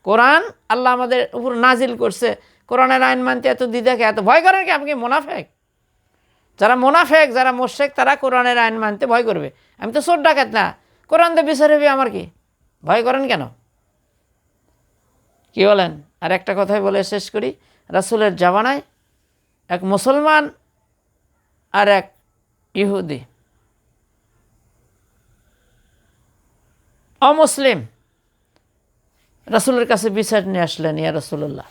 কোরআন আল্লাহ আমাদের উপর নাজিল করছে, কোরআনের আইন মানতে এত দিদাকে এত ভয় করেন কি? আপনি মুনাফেক। যারা মুনাফেক, যারা মোশেক, তারা কোরআনের আইন মানতে ভয় করবে। আমি তো চোর ডাকাত না, কোরআন দিয়ে বিচার হবে, আমার কি ভয় করেন কেন? কি বলেন? আর একটা কথাই বলে শেষ করি। রাসূলের জামানায় এক মুসলমান আর এক ইহুদি, অমুসলিম, রাসূলের কাছে বিচার নিয়ে আসলেন। ইয়া রাসূলুল্লাহ,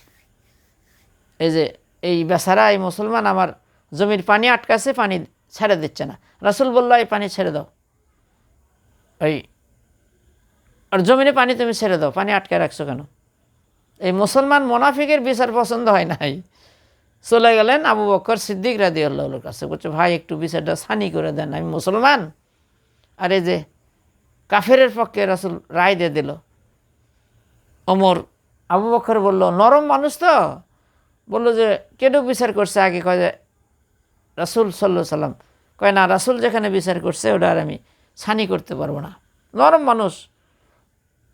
এই যে এই বেচারা, এই মুসলমান আমার জমির পানি আটকাছে, পানি ছেড়ে দিচ্ছে না। রাসূল বলল, এই পানি ছেড়ে দাও, এই আর জমিনে পানি তুমি ছেড়ে দাও, পানি আটকে রাখছো কেন? এই মুসলমান মুনাফিকের বিচার পছন্দ হয় নাই, চলে গেলেন আবু বকর সিদ্দিক রাদিয়াল্লাহুর কাছে, বলছে ভাই একটু বিচারটা ছানি করে দেন, আমি মুসলমান। আর এই যে কাফেরের পক্ষে রাসূল রায় দিয়ে দিল। ওমর, আবু বকর বলল, নরম মানুষ তো, বলল যে কেন বিচার করছে আগে? কয় যে রাসূল সাল্লাল্লাহু আলাইহি সাল্লাম। কয় না, রাসূল যেখানে বিচার করছে ওটা আর আমি ছানি করতে পারবো না, নরম মানুষ।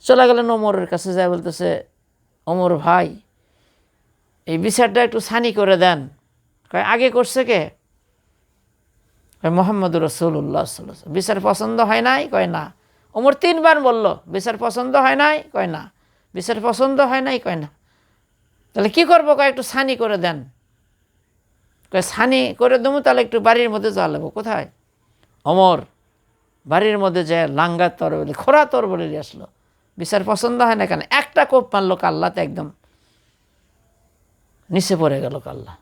চলে গেলেন ওমরের কাছে, যায় বলতেছে, ওমর ভাই এই বিচারটা একটু ছানি করে দেন। কয় আগে করছে কে? কয় মুহাম্মদুর রাসূলুল্লাহ সাল্লাল্লাহু আলাইহি ওয়াসাল্লাম। বিচার পছন্দ হয় নাই? কয় না। ওমর 3 বার বলল, বিচার পছন্দ হয় নাই? কয় না। বিচার পছন্দ হয় নাই? কয় না। তাহলে কি করবো, কয় একটু ছানি করে দেন। কয় ছানি করে দেবো, তাহলে একটু বাড়ির মধ্যে যাওয়া লাগবো। কোথায়? ওমর বাড়ির মধ্যে যে লাঙ্গা তরবলি, খোরা তরবলি আসলো। বিচার পছন্দ হয় না কেন, একটা কোপ মারলো কাল্লাতে, একদম নিচে পড়ে গেল কাল্লা,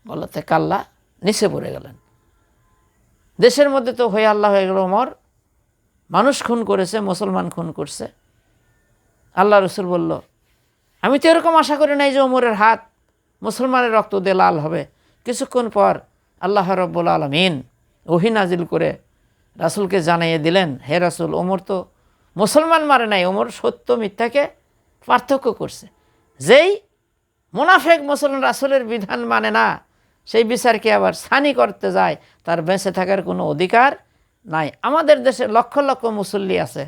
গলাতে কাল্লা, নিচে পড়ে গেলেন। দেশের মধ্যে তো হয়ে আল্লাহ হয়ে গেল, ওমর মানুষ খুন করেছে, মুসলমান খুন করছে। আল্লাহ রসুল বলল, আমি তো এরকম আশা করি নাই যে ওমরের হাত মুসলমানের রক্ত দিয়ে লাল হবে। কিছুক্ষণ পর আল্লাহ রব্বুল আলামিন ওহী নাজিল করে রাসূলকে জানিয়ে দিলেন, হে রাসূল, ওমর তো মুসলমান মারে নাই, ওমর সত্য মিথ্যাকে পার্থক্য করছে। যেই মুনাফিক মুসলমান রাসূলের বিধান মানে না, সেই বিচারকে আবার ছানি করতে যায়, তার বেঁচে থাকার কোনো অধিকার নাই। আমাদের দেশে লক্ষ লক্ষ মুসল্লি আছে,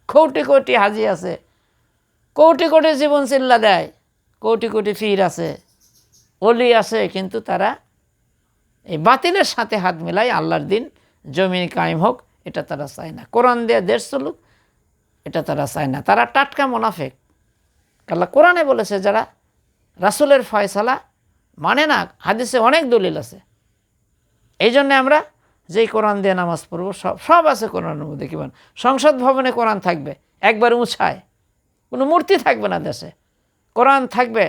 কোটি কোটি হাজি আছে, কোটি কোটি জীবন চিল্লা দেয়, কোটি কোটি ফির আছে, অলি আছে, কিন্তু তারা এই বাতিলের সাথে হাত মিলাই আল্লাহর দিন জমিন কায়েম হোক, এটা তারা চায় না। কোরআন দিয়ে দেশ চলুক, এটা তারা চায় না। তারা টাটকা মুনাফিক। আল্লাহ কোরআনে বলেছে, যারা রাসূলের ফয়সালা মানে না, হাদিসে অনেক দলিল আছে। এই জন্যে আমরা যেই কোরআন দিয়ে নামাজ পড়বো, সব আছে কোরআনের মধ্যে। কি বলেন, সংসদ ভবনে কোরআন থাকবে একবার উঁচায়, কোনো মূর্তি থাকবে না দেশে, কোরআন থাকবে।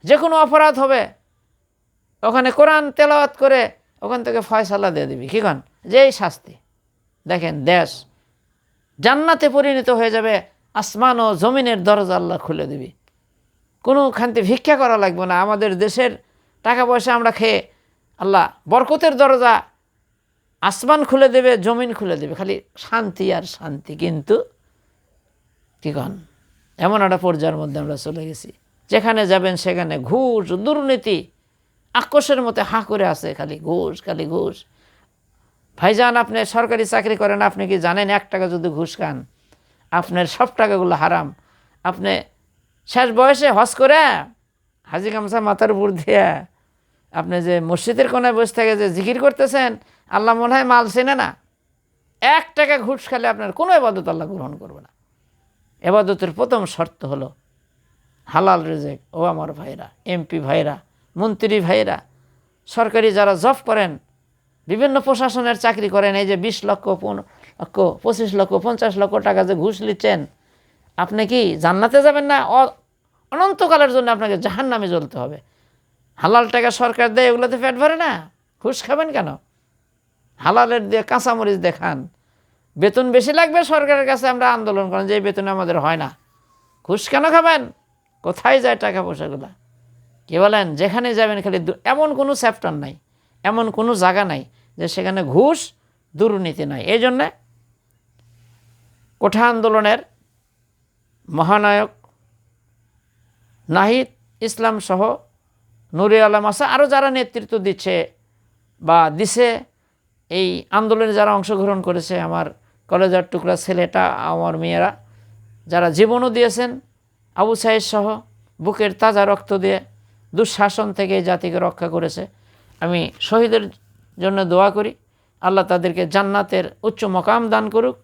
যে কোনো অপরাধ হবে ওখানে কোরআন তেলাওয়াত করে ওখান থেকে ফয়সালা দিয়ে দিবি, কি কন, যেই শাস্তি। দেখেন, দেশ জান্নাতে পরিণত হয়ে যাবে, আসমান ও জমিনের দরজা আল্লাহ খুলে দিবি, কোনো খান্তি ভিক্ষা করা লাগবে না। আমাদের দেশের টাকা পয়সা আমরা খেয়ে আল্লাহ বরকতের দরজা আসমান খুলে দেবে, জমিন খুলে দেবে, খালি শান্তি আর শান্তি। কিন্তু কি কন, এমন একটা পর্যায়ের মধ্যে আমরা চলে গেছি, যেখানে যাবেন সেখানে ঘুষ, দুর্নীতি আক্রোশের মতো হাঁ করে আছে, খালি ঘুষ, খালি ঘুষ। ভাইজান, আপনি সরকারি চাকরি করেন, আপনি কি জানেন 1 টাকা যদি ঘুষ খান, আপনার সব টাকাগুলো হারাম। আপনি শেষ বয়সে হজ করে হাজি গামছা মাথার উপর দিয়ে আপনি যে মসজিদের কোনায় বসে থেকে যে জিকির করতেছেন, আল্লাহ মনে হয় মাল চেনে না। 1 টাকা ঘুষ খেলে আপনার কোনো ইবাদত আল্লাহ গ্রহণ করবে না। ইবাদতের প্রথম শর্ত হলো হালাল রিজিক। ও আমার ভাইরা, এমপি ভাইরা, মন্ত্রী ভাইরা, সরকারি যারা জব করেন, বিভিন্ন প্রশাসনের চাকরি করেন, এই যে 20 লক্ষ, 15 লক্ষ, 25 লক্ষ, 50 লক্ষ টাকা যে ঘুষ নিচ্ছেন, আপনি কি জান্নাতে যাবেন না? অনন্তকালের জন্য আপনাকে জাহান্নামে জ্বলতে হবে। হালাল টাকা সরকার দেয়, এগুলোতে পেট ভরে না, ঘুষ খাবেন কেন? হালালের দিয়ে কাঁচামরিচ দেখান, বেতন বেশি লাগবে সরকারের কাছে, আমরা আন্দোলন করেন যে এই বেতন আমাদের হয় না। ঘুষ কেন খাবেন? কোথায় যায় টাকা পয়সাগুলো? কি বলেন, যেখানে যাবেন খালি এমন কোনো চ্যাপ্টার নাই, এমন কোনো জায়গা নাই যে সেখানে ঘুষ দুর্নীতি নাই। এই জন্যে কোঠা আন্দোলনের মহানায়ক নাহিদ ইসলাম সহ নুরে আলম আসা, আরও যারা নেতৃত্ব দিচ্ছে বা দিছে, এই আন্দোলনে যারা অংশগ্রহণ করেছে, আমার কলেজার টুকরা ছেলেটা, আমার মেয়েরা, যারা জীবনও দিয়েছেন, আবু সাইদ সহ বুকের তাজা রক্ত দিয়ে দুঃশাসন থেকে এই জাতিকে রক্ষা করেছে। আমি শহীদের জন্য দোয়া করি, আল্লাহ তাদেরকে জান্নাতের উচ্চ মকাম দান করুক,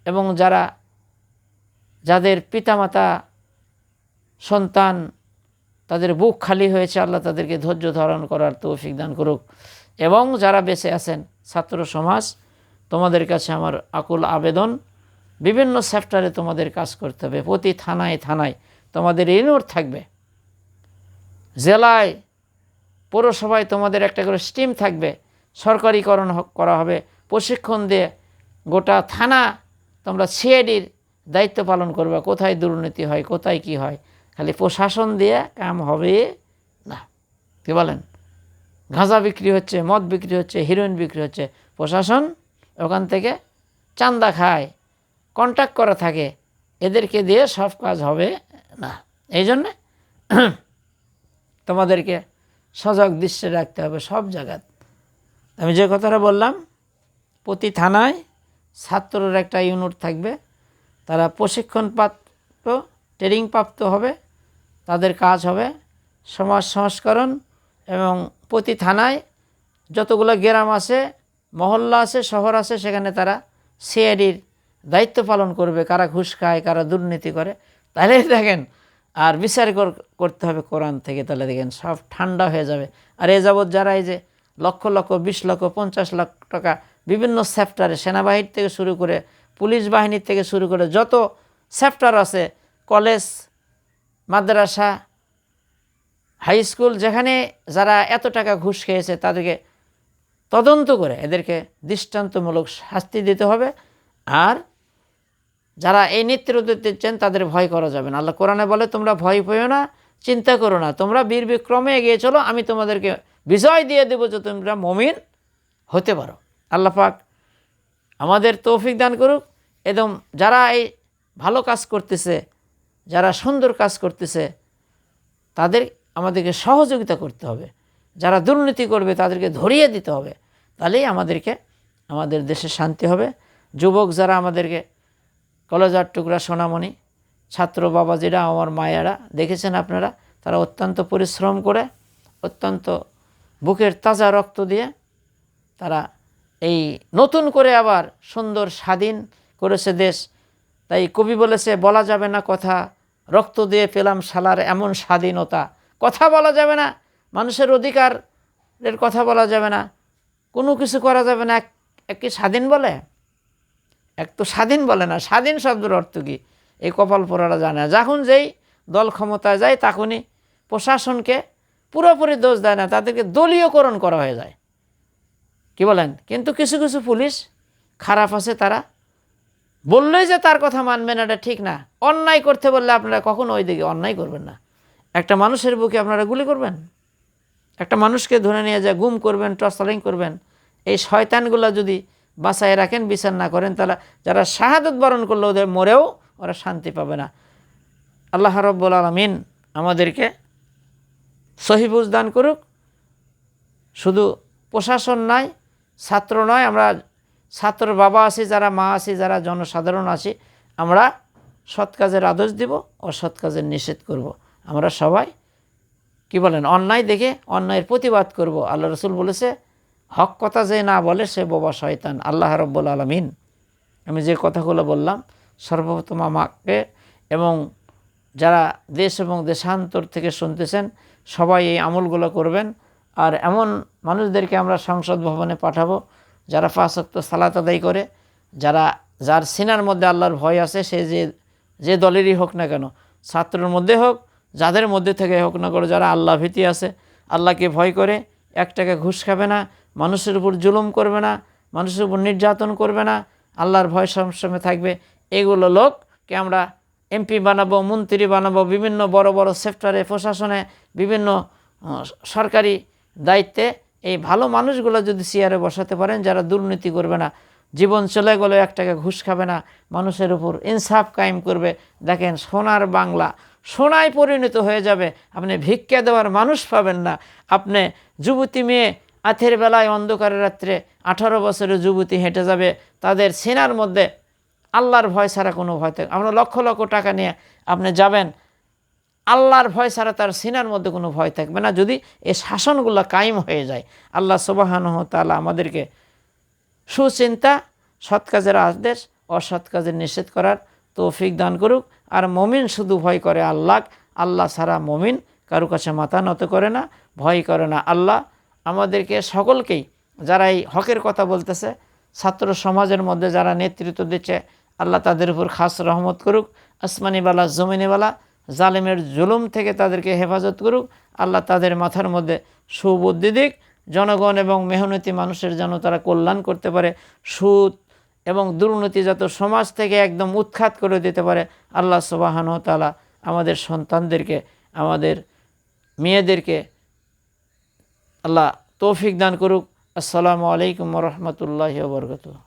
এবং যাদের পিতামাতা, সন্তান, তাদের বুক খালি হয়েছে, আল্লাহ তাদেরকে ধৈর্য ধারণ করার তৌফিক দান করুক। এবং যারা বেঁচে আছেন, ছাত্র সমাজ, তোমাদের কাছে আমার আকুল আবেদন, বিভিন্ন সেক্টরে তোমাদের কাজ করতে হবে। প্রতি থানায় থানায় তোমাদের ইউনিট থাকবে, জেলায় পৌরসভায় তোমাদের একটা করে স্টিম থাকবে, সরকারিকরণ করা হবে, প্রশিক্ষণ দিয়ে গোটা থানা তোমরা সিআইডির দায়িত্ব পালন করবে। কোথায় দুর্নীতি হয়, কোথায় কি হয়, খালি প্রশাসন দিয়ে কাম হবে না। কি বলেন, গাঁজা বিক্রি হচ্ছে, মদ বিক্রি হচ্ছে, হিরোইন বিক্রি হচ্ছে, প্রশাসন ওখান থেকে চান্দা খায়, কন্ট্যাক্ট করা থাকে, এদেরকে দিয়ে সব কাজ হবে না। এই জন্যে তোমাদেরকে সজাগ দৃষ্টি রাখতে হবে সব জায়গায়। আমি যে কথাটা বললাম, প্রতি থানায় ছাত্রর একটা ইউনিট থাকবে, তারা প্রশিক্ষণপ্রাপ্ত, ট্রেনিং প্রাপ্ত হবে, তাদের কাজ হবে সমাজ সংস্করণ। এবং প্রতি থানায় যতগুলো গ্রাম আছে, মহল্লা আছে, শহর আছে, সেখানে তারা সিআইডির দায়িত্ব পালন করবে, কারা ঘুষ খায়, কারা দুর্নীতি করে। তাহলে দেখেন আর বিচার করতে হবে কোরআন থেকে, তাহলে দেখেন সব ঠান্ডা হয়ে যাবে। আর এ যাবৎ যারা এই যে লক্ষ লক্ষ 20 লক্ষ 50 লাখ টাকা বিভিন্ন সেক্টরে, সেনাবাহিনী থেকে শুরু করে পুলিশ বাহিনীর থেকে শুরু করে যত সেক্টর আছে, কলেজ মাদ্রাসা হাই স্কুল, যেখানে যারা এত টাকা ঘুষ খেয়েছে তাদেরকে তদন্ত করে এদেরকে দৃষ্টান্তমূলক শাস্তি দিতে হবে। আর যারা এই নেতৃত্ব দিচ্ছেন তাদের ভয় করা যাবে না। আল্লাহ কোরআনে বলে, তোমরা ভয় পেও না, চিন্তা করো না, তোমরা বীর বিক্রমে এগিয়ে চলো, আমি তোমাদেরকে বিজয় দিয়ে দেবো যে তোমরা মুমিন হতে পারো। আল্লাহ পাক আমাদের তৌফিক দান করুক। এবং যারা এই ভালো কাজ করতেছে, যারা সুন্দর কাজ করতেছে, তাদের আমাদেরকে সহযোগিতা করতে হবে। যারা দুর্নীতি করবে তাদেরকে ধরিয়ে দিতে হবে, তাহলেই আমাদের দেশে শান্তি হবে। যুবক যারা আমাদেরকে, কলেজার টুকরা সোনামণি ছাত্র বাবাজিরা, আমার মায়েরা, দেখেছেন আপনারা, তারা অত্যন্ত পরিশ্রম করে, অত্যন্ত বুকের তাজা রক্ত দিয়ে তারা এই নতুন করে আবার সুন্দর স্বাধীন করেছে দেশ। তাই কবি বলেছে, বলা যাবে না কথা, রক্ত দিয়ে পেলাম শালার এমন স্বাধীনতা। কথা বলা যাবে না, মানুষের অধিকারের কথা বলা যাবে না, কোনো কিছু করা যাবে না। এক কি স্বাধীন বলে? এক তো স্বাধীন বলে না। স্বাধীন শব্দের অর্থ কী এই কপাল পোড়ারা জানে না। যখন যেই দল ক্ষমতায় যায় তখনই প্রশাসনকে পুরোপুরি দোষ দেয় না, তাদেরকে দলীয়করণ করা হয়ে যায়, কি বলেন? কিন্তু কিছু কিছু পুলিশ খারাপ আছে, তারা বললেই যে তার কথা মানবে না, এটা ঠিক না। অন্যায় করতে বললে আপনারা কখনো ওই দিকে অন্যায় করবেন না। একটা মানুষের বুকে আপনারা গুলি করবেন? একটা মানুষকে ধরে নিয়ে যায় গুম করবেন, টর্চারিং করবেন? এই শয়তানগুলো যদি বাঁচায় রাখেন, বিচার না করেন, তাহলে যারা শাহাদত বরণ করলো ওদের মরেও ওরা শান্তি পাবে না। আল্লাহ রাব্বুল আলামিন আমাদেরকে সহি বুঝ দান করুক। শুধু প্রশাসন নয়, ছাত্র নয়, আমরা ছাত্র বাবা আছি, যারা মা আছি, যারা জনসাধারণ আছি, আমরা সৎ কাজের আদেশ দিব, অসৎ কাজের নিষেধ করব। আমরা সবাই কি বলেন, অন্যায় দেখে অন্যায়ের প্রতিবাদ করব। আল্লাহ রসুল বলেছে, হক কথা যে না বলে সে বোবা শয়তান। আল্লাহ রাব্বুল আলামিন, আমি যে কথাগুলো বললাম, সর্বপ্রথম আমাকে এবং যারা দেশ এবং দেশান্তর থেকে শুনতেছেন সবাই এই আমলগুলো করবেন। আর এমন মানুষদেরকে আমরা সংসদ ভবনে পাঠাবো যারা 5 ওয়াক্ত সালাত আদায় করে, যার সিনার মধ্যে আল্লাহর ভয় আছে, সে যে দলেরই হোক না কেন, ছাত্রের মধ্যে হোক, যাদের মধ্যে থেকে হোক না করে, যারা আল্লাহ ভীতি আছে, আল্লাহকে ভয় করে, 1 টাকা ঘুষ খাবে না, মানুষের উপর জুলুম করবে না, মানুষের উপর নির্যাতন করবে না, আল্লাহর ভয় সবসময় থাকবে, এগুলো লোককে আমরা এমপি বানাবো, মন্ত্রী বানাবো, বিভিন্ন বড় বড় সেক্টরে, প্রশাসনে, বিভিন্ন সরকারি দায়িত্বে এই ভালো মানুষগুলো যদি চেয়ারে বসাতে পারেন, যারা দুর্নীতি করবে না, জীবন চলে গেলে 1 টাকা ঘুষ খাবে না, মানুষের উপর ইনসাফ কায়েম করবে, দেখেন সোনার বাংলা সোনায় পরিণত হয়ে যাবে। আপনি ভিক্ষা দেওয়ার মানুষ পাবেন না। আপনি যুবতী মেয়ে রাতের বেলায় অন্ধকারের রাত্রে 18 বছরের যুবতী হেঁটে যাবে, তাদের সিনার মধ্যে আল্লাহর ভয় ছাড়া কোনো ভয় থাকবে। আমরা লক্ষ লক্ষ টাকা নিয়ে আপনি যাবেন, আল্লাহর ভয় ছাড়া তার সিনার মধ্যে কোনো ভয় থাকবে না, যদি এই শাসনগুলো কায়েম হয়ে যায়। আল্লাহ সুবহানাহু ওয়া তাআলা আমাদেরকে সুচিন্তা, সৎ কাজের আদেশ, অসৎ কাজের নিষেধ করার তৌফিক দান করুক। আর মুমিন শুধু ভয় করে আল্লাহ, আল্লাহ ছাড়া মুমিন কারো কাছে মাথা নত করে না, ভয় করে না। আল্লাহ আমাদেরকে সকলকেই, যারা এই হকের কথা বলতেছে, ছাত্র সমাজের মধ্যে যারা নেতৃত্ব দিচ্ছে, আল্লাহ তাদের উপর খাস রহমত করুক। আসমানিওয়ালা জমিনিওয়ালা জালেমের জুলুম থেকে তাদেরকে হেফাজত করুক। আল্লাহ তাদের মাথার মধ্যে সুবুদ্ধি দিক, জনগণ এবং মেহনতি মানুষের যেন তারা কল্যাণ করতে পারে, সুদ এবং দুর্নীতি যত সমাজ থেকে একদম উৎখাত করে দিতে পারে। আল্লাহ সুবহানাহু ওয়া তাআলা আমাদের সন্তানদেরকে, আমাদের মেয়েদেরকে আল্লাহ তৌফিক দান করুক। আসসালামু আলাইকুম ওয়া রাহমাতুল্লাহি ওয়া বারাকাতুহু।